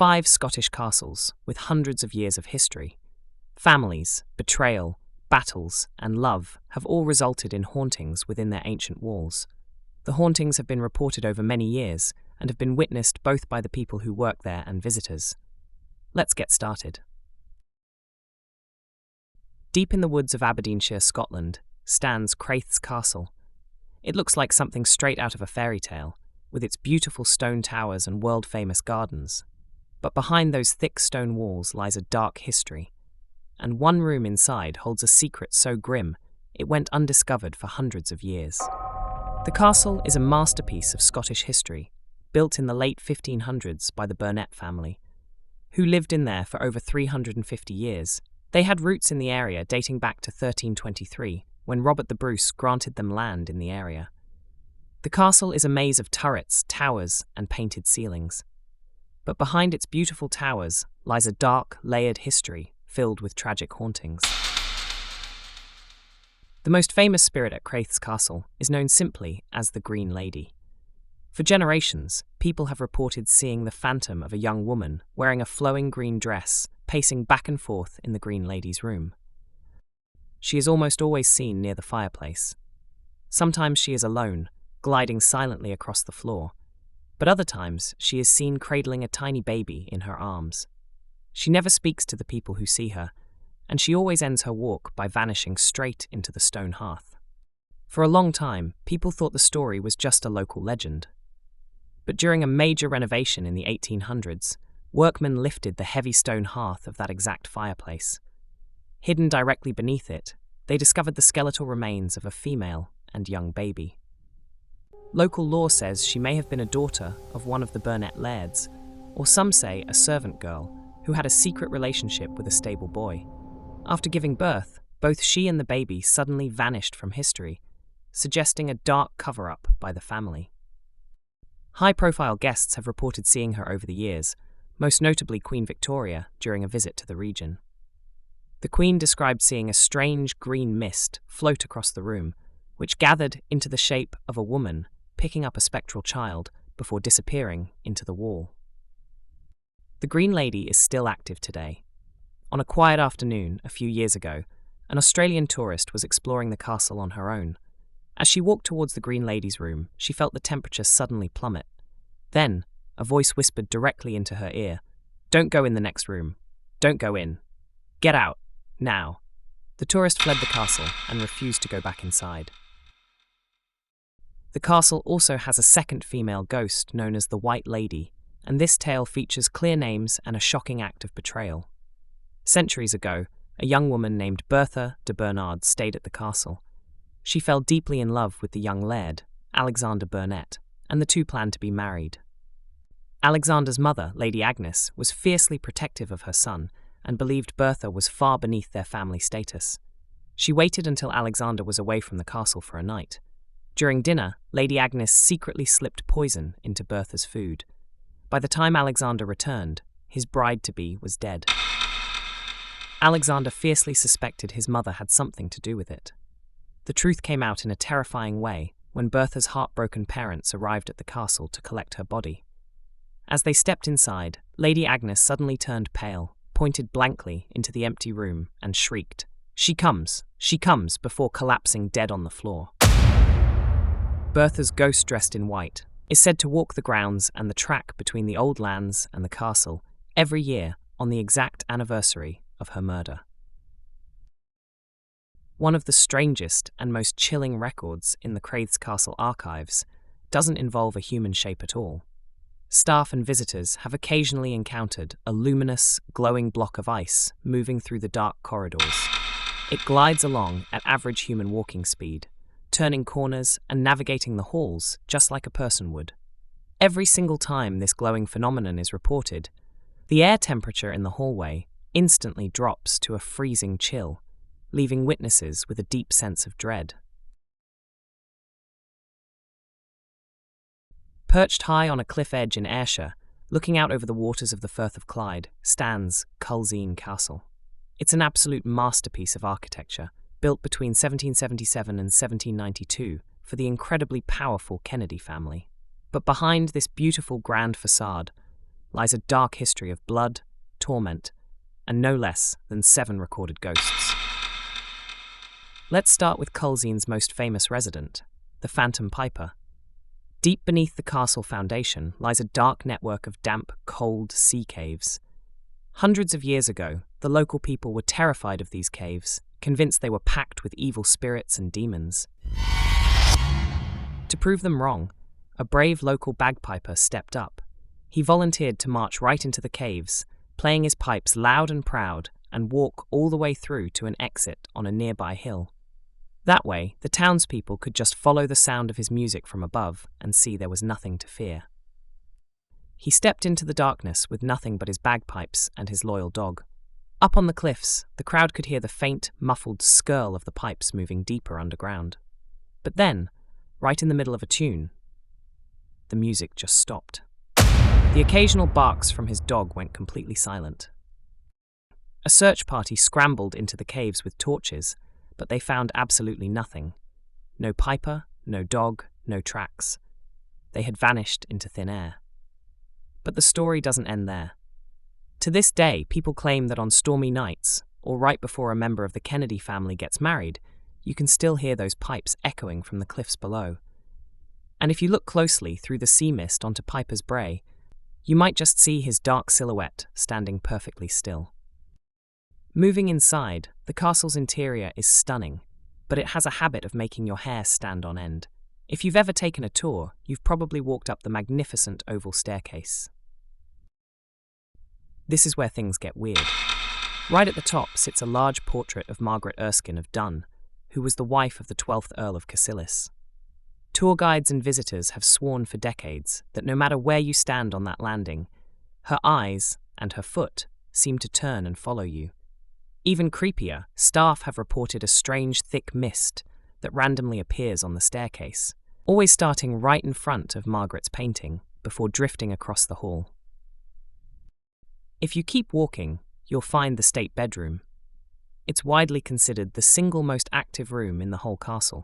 5 Scottish castles with hundreds of years of history. Families, betrayal, battles, and love have all resulted in hauntings within their ancient walls. The hauntings have been reported over many years and have been witnessed both by the people who work there and visitors. Let's get started. Deep in the woods of Aberdeenshire, Scotland, stands Crathes Castle. It looks like something straight out of a fairy tale, with its beautiful stone towers and world-famous gardens. But behind those thick stone walls lies a dark history, and one room inside holds a secret so grim it went undiscovered for hundreds of years. The castle is a masterpiece of Scottish history, built in the late 1500s by the Burnet family, who lived in there for over 350 years. They had roots in the area dating back to 1323, when Robert the Bruce granted them land in the area. The castle is a maze of turrets, towers, and painted ceilings. But behind its beautiful towers lies a dark, layered history filled with tragic hauntings. The most famous spirit at Crathes Castle is known simply as the Green Lady. For generations, people have reported seeing the phantom of a young woman wearing a flowing green dress pacing back and forth in the Green Lady's room. She is almost always seen near the fireplace. Sometimes she is alone, gliding silently across the floor, but other times she is seen cradling a tiny baby in her arms. She never speaks to the people who see her, and she always ends her walk by vanishing straight into the stone hearth. For a long time, people thought the story was just a local legend. But during a major renovation in the 1800s, workmen lifted the heavy stone hearth of that exact fireplace. Hidden directly beneath it, they discovered the skeletal remains of a female and young baby. Local lore says she may have been a daughter of one of the Burnet lairds, or some say a servant girl who had a secret relationship with a stable boy. After giving birth, both she and the baby suddenly vanished from history, suggesting a dark cover-up by the family. High-profile guests have reported seeing her over the years, most notably Queen Victoria during a visit to the region. The Queen described seeing a strange green mist float across the room, which gathered into the shape of a woman picking up a spectral child before disappearing into the wall. The Green Lady is still active today. On a quiet afternoon a few years ago, an Australian tourist was exploring the castle on her own. As she walked towards the Green Lady's room, she felt the temperature suddenly plummet. Then, a voice whispered directly into her ear, "Don't go in the next room. Don't go in. Get out. Now." The tourist fled the castle and refused to go back inside. The castle also has a second female ghost known as the White Lady, and this tale features clear names and a shocking act of betrayal. Centuries ago, a young woman named Bertha de Bernard stayed at the castle. She fell deeply in love with the young laird, Alexander Burnet, and the two planned to be married. Alexander's mother, Lady Agnes, was fiercely protective of her son and believed Bertha was far beneath their family status. She waited until Alexander was away from the castle for a night. During dinner, Lady Agnes secretly slipped poison into Bertha's food. By the time Alexander returned, his bride-to-be was dead. Alexander fiercely suspected his mother had something to do with it. The truth came out in a terrifying way when Bertha's heartbroken parents arrived at the castle to collect her body. As they stepped inside, Lady Agnes suddenly turned pale, pointed blankly into the empty room, and shrieked, She comes, before collapsing dead on the floor. Bertha's ghost, dressed in white, is said to walk the grounds and the track between the old lands and the castle every year on the exact anniversary of her murder. One of the strangest and most chilling records in the Crathes Castle archives doesn't involve a human shape at all. Staff and visitors have occasionally encountered a luminous, glowing block of ice moving through the dark corridors. It glides along at average human walking speed, turning corners and navigating the halls just like a person would. Every single time this glowing phenomenon is reported, the air temperature in the hallway instantly drops to a freezing chill, leaving witnesses with a deep sense of dread. Perched high on a cliff edge in Ayrshire, looking out over the waters of the Firth of Clyde, stands Culzean Castle. It's an absolute masterpiece of architecture, built between 1777 and 1792 for the incredibly powerful Kennedy family. But behind this beautiful grand facade lies a dark history of blood, torment, and no less than 7 recorded ghosts. Let's start with Culzean's most famous resident, the Phantom Piper. Deep beneath the castle foundation lies a dark network of damp, cold sea caves. Hundreds of years ago, the local people were terrified of these caves, convinced they were packed with evil spirits and demons. To prove them wrong, a brave local bagpiper stepped up. He volunteered to march right into the caves, playing his pipes loud and proud, and walk all the way through to an exit on a nearby hill. That way, the townspeople could just follow the sound of his music from above and see there was nothing to fear. He stepped into the darkness with nothing but his bagpipes and his loyal dog. Up on the cliffs, the crowd could hear the faint, muffled skirl of the pipes moving deeper underground. But then, right in the middle of a tune, the music just stopped. The occasional barks from his dog went completely silent. A search party scrambled into the caves with torches, but they found absolutely nothing. No piper, no dog, no tracks. They had vanished into thin air. But the story doesn't end there. To this day, people claim that on stormy nights, or right before a member of the Kennedy family gets married, you can still hear those pipes echoing from the cliffs below. And if you look closely through the sea mist onto Piper's Brae, you might just see his dark silhouette standing perfectly still. Moving inside, the castle's interior is stunning, but it has a habit of making your hair stand on end. If you've ever taken a tour, you've probably walked up the magnificent oval staircase. This is where things get weird. Right at the top sits a large portrait of Margaret Erskine of Dun, who was the wife of the 12th Earl of Cassilis. Tour guides and visitors have sworn for decades that no matter where you stand on that landing, her eyes and her foot seem to turn and follow you. Even creepier, staff have reported a strange thick mist that randomly appears on the staircase, always starting right in front of Margaret's painting before drifting across the hall. If you keep walking, you'll find the state bedroom. It's widely considered the single most active room in the whole castle.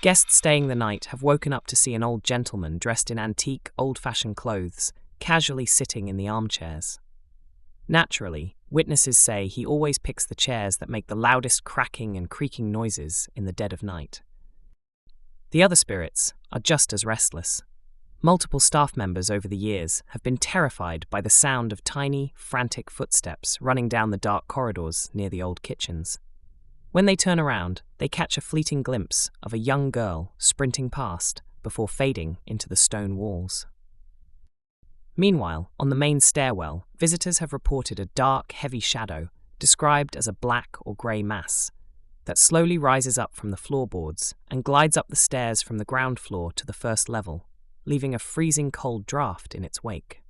Guests staying the night have woken up to see an old gentleman dressed in antique, old-fashioned clothes, casually sitting in the armchairs. Naturally, witnesses say he always picks the chairs that make the loudest cracking and creaking noises in the dead of night. The other spirits are just as restless. Multiple staff members over the years have been terrified by the sound of tiny, frantic footsteps running down the dark corridors near the old kitchens. When they turn around, they catch a fleeting glimpse of a young girl sprinting past before fading into the stone walls. Meanwhile, on the main stairwell, visitors have reported a dark, heavy shadow, described as a black or grey mass, that slowly rises up from the floorboards and glides up the stairs from the ground floor to the first level, leaving a freezing cold draft in its wake.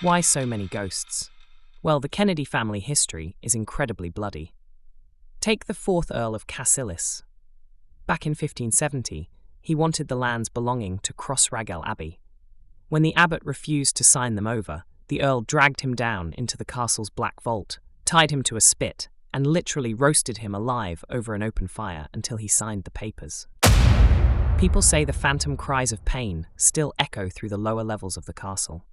Why so many ghosts? Well, the Kennedy family history is incredibly bloody. Take the 4th Earl of Cassilis. Back in 1570, he wanted the lands belonging to Crossraguel Abbey. When the abbot refused to sign them over, the earl dragged him down into the castle's black vault, tied him to a spit, and literally roasted him alive over an open fire until he signed the papers. People say the phantom cries of pain still echo through the lower levels of the castle.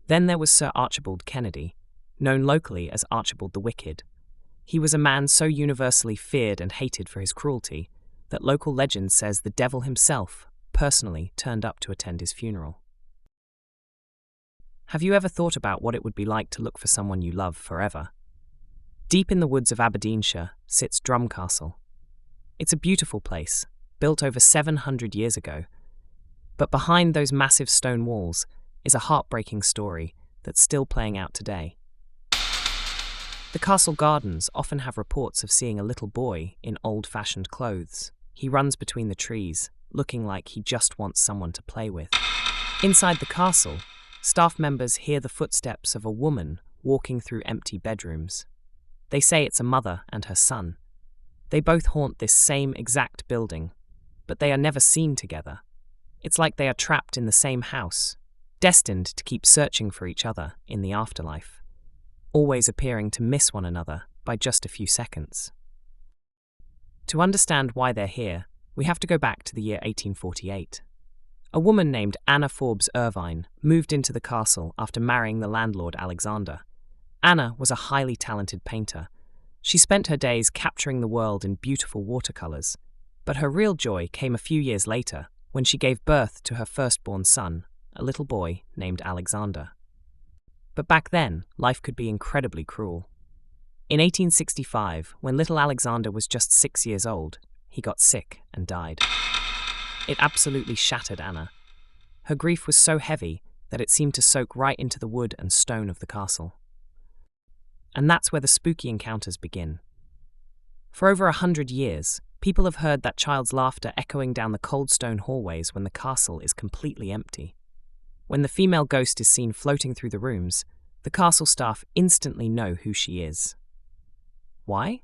Then there was Sir Archibald Kennedy, known locally as Archibald the Wicked. He was a man so universally feared and hated for his cruelty that local legend says the devil himself personally turned up to attend his funeral. Have you ever thought about what it would be like to look for someone you love forever? Deep in the woods of Aberdeenshire sits Drum Castle. It's a beautiful place, built over 700 years ago. But behind those massive stone walls is a heartbreaking story that's still playing out today. The castle gardens often have reports of seeing a little boy in old-fashioned clothes. He runs between the trees, looking like he just wants someone to play with. Inside the castle, staff members hear the footsteps of a woman walking through empty bedrooms. They say it's a mother and her son. They both haunt this same exact building, but they are never seen together. It's like they are trapped in the same house, destined to keep searching for each other in the afterlife, always appearing to miss one another by just a few seconds. To understand why they're here, we have to go back to the year 1848. A woman named Anna Forbes Irvine moved into the castle after marrying the landlord Alexander. Anna was a highly talented painter. She spent her days capturing the world in beautiful watercolors, but her real joy came a few years later when she gave birth to her firstborn son, a little boy named Alexander. But back then, life could be incredibly cruel. In 1865, when little Alexander was just 6 years old, he got sick and died. It absolutely shattered Anna. Her grief was so heavy that it seemed to soak right into the wood and stone of the castle. And that's where the spooky encounters begin. For over 100 years, people have heard that child's laughter echoing down the cold stone hallways when the castle is completely empty. When the female ghost is seen floating through the rooms, the castle staff instantly know who she is. Why?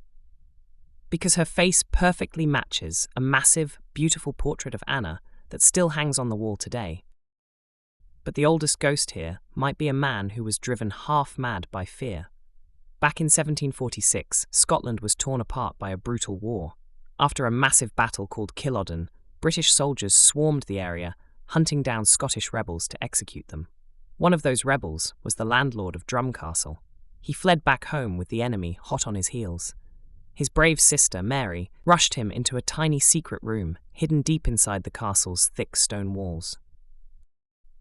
Because her face perfectly matches a massive, beautiful portrait of Anna that still hangs on the wall today. But the oldest ghost here might be a man who was driven half mad by fear. Back in 1746, Scotland was torn apart by a brutal war. After a massive battle called Culloden, British soldiers swarmed the area, hunting down Scottish rebels to execute them. One of those rebels was the landlord of Drum Castle. He fled back home with the enemy hot on his heels. His brave sister, Mary, rushed him into a tiny secret room hidden deep inside the castle's thick stone walls.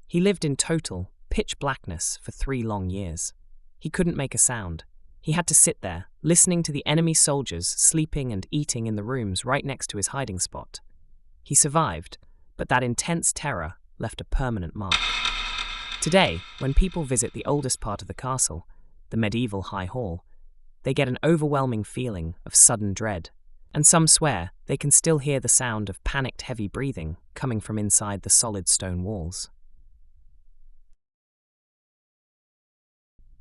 He lived in total, pitch blackness for 3 long years. He couldn't make a sound. He had to sit there, listening to the enemy soldiers sleeping and eating in the rooms right next to his hiding spot. He survived, but that intense terror left a permanent mark. Today, when people visit the oldest part of the castle, the medieval High Hall, they get an overwhelming feeling of sudden dread, and some swear they can still hear the sound of panicked heavy breathing coming from inside the solid stone walls.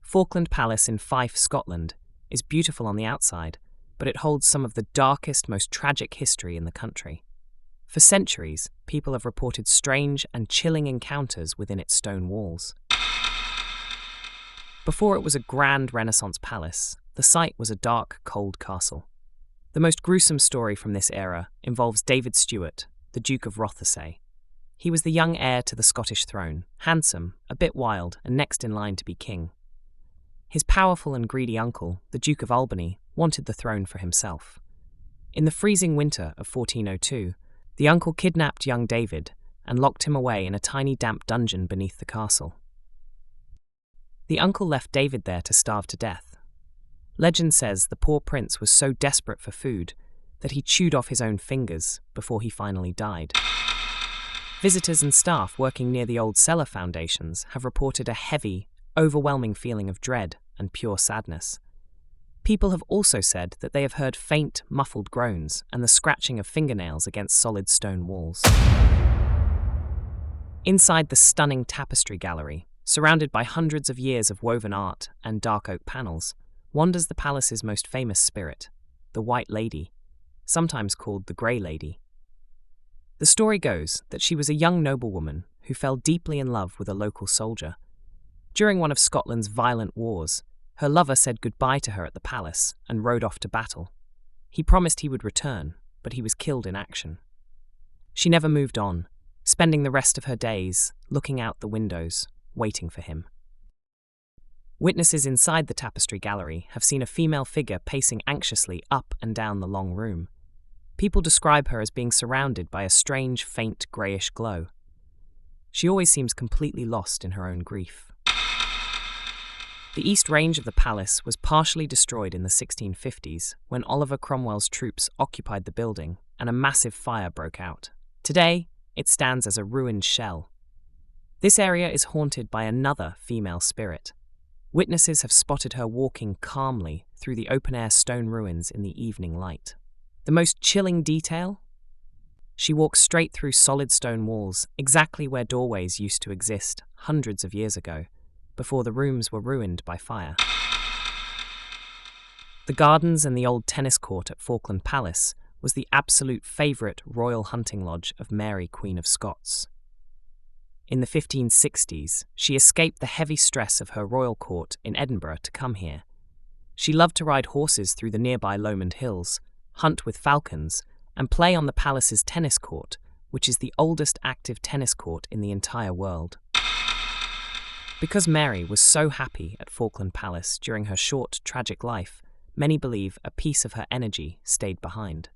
Falkland Palace in Fife, Scotland, is beautiful on the outside, but it holds some of the darkest, most tragic history in the country. For centuries, people have reported strange and chilling encounters within its stone walls. Before it was a grand Renaissance palace, the site was a dark, cold castle. The most gruesome story from this era involves David Stewart, the Duke of Rothesay. He was the young heir to the Scottish throne, handsome, a bit wild, and next in line to be king. His powerful and greedy uncle, the Duke of Albany, wanted the throne for himself. In the freezing winter of 1402, the uncle kidnapped young David and locked him away in a tiny damp dungeon beneath the castle. The uncle left David there to starve to death. Legend says the poor prince was so desperate for food that he chewed off his own fingers before he finally died. Visitors and staff working near the old cellar foundations have reported a heavy, overwhelming feeling of dread and pure sadness. People have also said that they have heard faint, muffled groans and the scratching of fingernails against solid stone walls. Inside the stunning tapestry gallery, surrounded by hundreds of years of woven art and dark oak panels, wanders the palace's most famous spirit, the White Lady, sometimes called the Grey Lady. The story goes that she was a young noblewoman who fell deeply in love with a local soldier. During one of Scotland's violent wars, her lover said goodbye to her at the palace and rode off to battle. He promised he would return, but he was killed in action. She never moved on, spending the rest of her days looking out the windows, waiting for him. Witnesses inside the tapestry gallery have seen a female figure pacing anxiously up and down the long room. People describe her as being surrounded by a strange, faint, greyish glow. She always seems completely lost in her own grief. The east range of the palace was partially destroyed in the 1650s when Oliver Cromwell's troops occupied the building and a massive fire broke out. Today, it stands as a ruined shell. This area is haunted by another female spirit. Witnesses have spotted her walking calmly through the open-air stone ruins in the evening light. The most chilling detail? She walks straight through solid stone walls, exactly where doorways used to exist hundreds of years ago, before the rooms were ruined by fire. The gardens and the old tennis court at Falkland Palace was the absolute favourite royal hunting lodge of Mary, Queen of Scots. In the 1560s, she escaped the heavy stress of her royal court in Edinburgh to come here. She loved to ride horses through the nearby Lomond Hills, hunt with falcons, and play on the palace's tennis court, which is the oldest active tennis court in the entire world. Because Mary was so happy at Falkland Palace during her short, tragic life, many believe a piece of her energy stayed behind.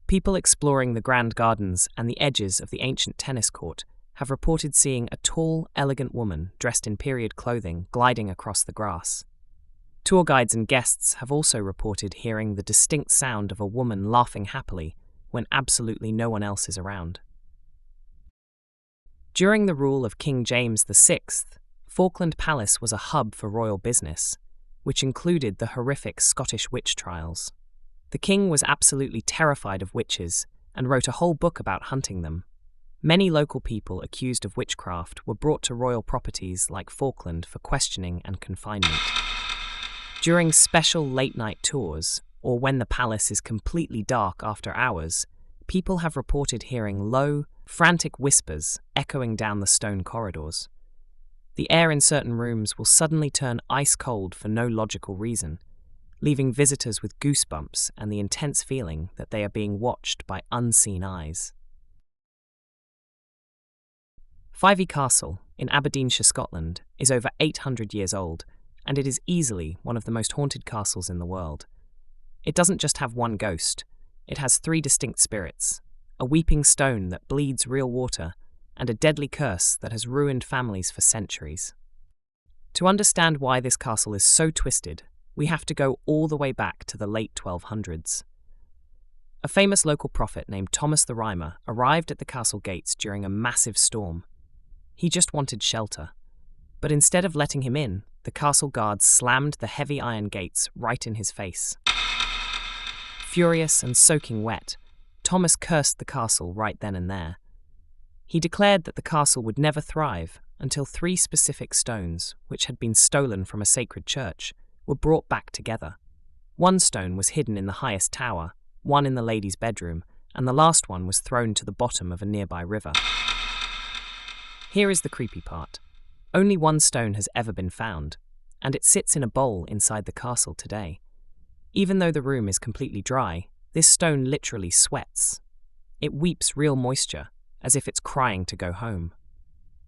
People exploring the grand gardens and the edges of the ancient tennis court have reported seeing a tall, elegant woman dressed in period clothing gliding across the grass. Tour guides and guests have also reported hearing the distinct sound of a woman laughing happily when absolutely no one else is around. During the rule of King James VI, Falkland Palace was a hub for royal business, which included the horrific Scottish witch trials. The king was absolutely terrified of witches and wrote a whole book about hunting them. Many local people accused of witchcraft were brought to royal properties like Falkland for questioning and confinement. During special late-night tours, or when the palace is completely dark after hours, people have reported hearing low, frantic whispers echoing down the stone corridors. The air in certain rooms will suddenly turn ice cold for no logical reason, leaving visitors with goosebumps and the intense feeling that they are being watched by unseen eyes. Fyvie Castle in Aberdeenshire, Scotland, is over 800 years old, and it is easily one of the most haunted castles in the world. It doesn't just have one ghost, it has 3 distinct spirits, a weeping stone that bleeds real water, and a deadly curse that has ruined families for centuries. To understand why this castle is so twisted, we have to go all the way back to the late 1200s. A famous local prophet named Thomas the Rhymer arrived at the castle gates during a massive storm. He just wanted shelter, but instead of letting him in, the castle guards slammed the heavy iron gates right in his face. Furious and soaking wet, Thomas cursed the castle right then and there. He declared that the castle would never thrive until 3 specific stones, which had been stolen from a sacred church, were brought back together. One stone was hidden in the highest tower, one in the lady's bedroom, and the last one was thrown to the bottom of a nearby river. Here is the creepy part. Only one stone has ever been found, and it sits in a bowl inside the castle today. Even though the room is completely dry, this stone literally sweats. It weeps real moisture, as if it's crying to go home.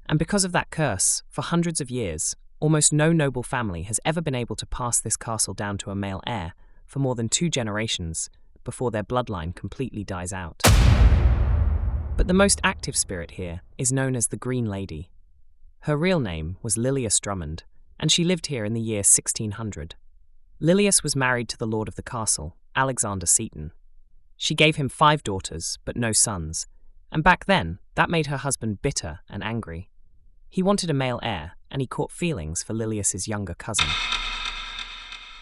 And because of that curse, for hundreds of years, almost no noble family has ever been able to pass this castle down to a male heir for more than 2 generations before their bloodline completely dies out. But the most active spirit here is known as the Green Lady. Her real name was Lilias Drummond, and she lived here in the year 1600. Lilias was married to the lord of the castle, Alexander Seton. She gave him 5 daughters, but no sons, and back then, that made her husband bitter and angry. He wanted a male heir, and he caught feelings for Lilias's younger cousin.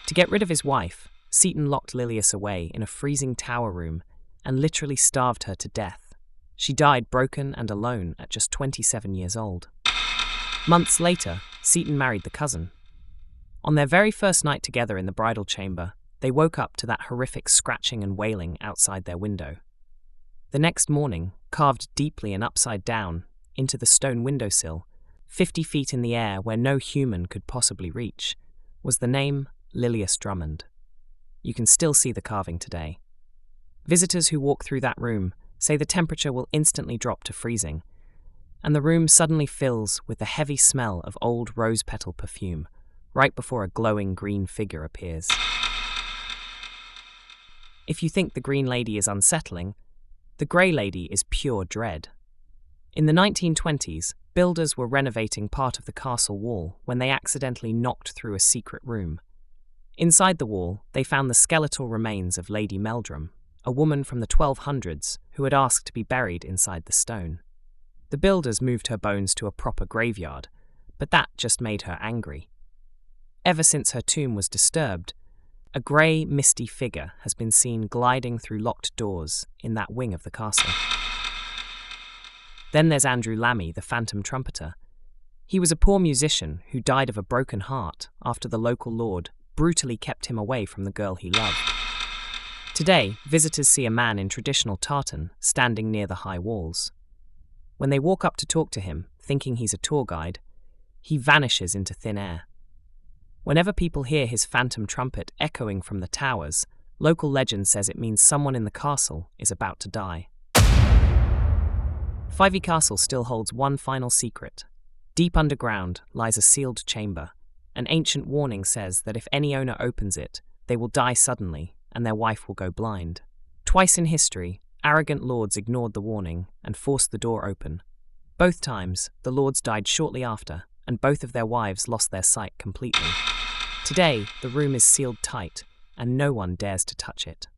To get rid of his wife, Seton locked Lilias away in a freezing tower room and literally starved her to death. She died broken and alone at just 27 years old. Months later, Seton married the cousin. On their very first night together in the bridal chamber, they woke up to that horrific scratching and wailing outside their window. The next morning, carved deeply and upside down into the stone windowsill, 50 feet in the air where no human could possibly reach, was the name Lilias Drummond. You can still see the carving today. Visitors who walk through that room say the temperature will instantly drop to freezing, and the room suddenly fills with the heavy smell of old rose petal perfume, right before a glowing green figure appears. If you think the Green Lady is unsettling, the Grey Lady is pure dread. In the 1920s, builders were renovating part of the castle wall when they accidentally knocked through a secret room. Inside the wall, they found the skeletal remains of Lady Meldrum, a woman from the 1200s who had asked to be buried inside the stone. The builders moved her bones to a proper graveyard, but that just made her angry. Ever since her tomb was disturbed, a grey, misty figure has been seen gliding through locked doors in that wing of the castle. Then there's Andrew Lammy, the phantom trumpeter. He was a poor musician who died of a broken heart after the local lord brutally kept him away from the girl he loved. Today, visitors see a man in traditional tartan standing near the high walls. When they walk up to talk to him, thinking he's a tour guide, he vanishes into thin air. Whenever people hear his phantom trumpet echoing from the towers, local legend says it means someone in the castle is about to die. Fyvie Castle still holds one final secret. Deep underground lies a sealed chamber. An ancient warning says that if any owner opens it, they will die suddenly and their wife will go blind. Twice in history, arrogant lords ignored the warning and forced the door open. Both times, the lords died shortly after, and both of their wives lost their sight completely. Today, the room is sealed tight, and no one dares to touch it.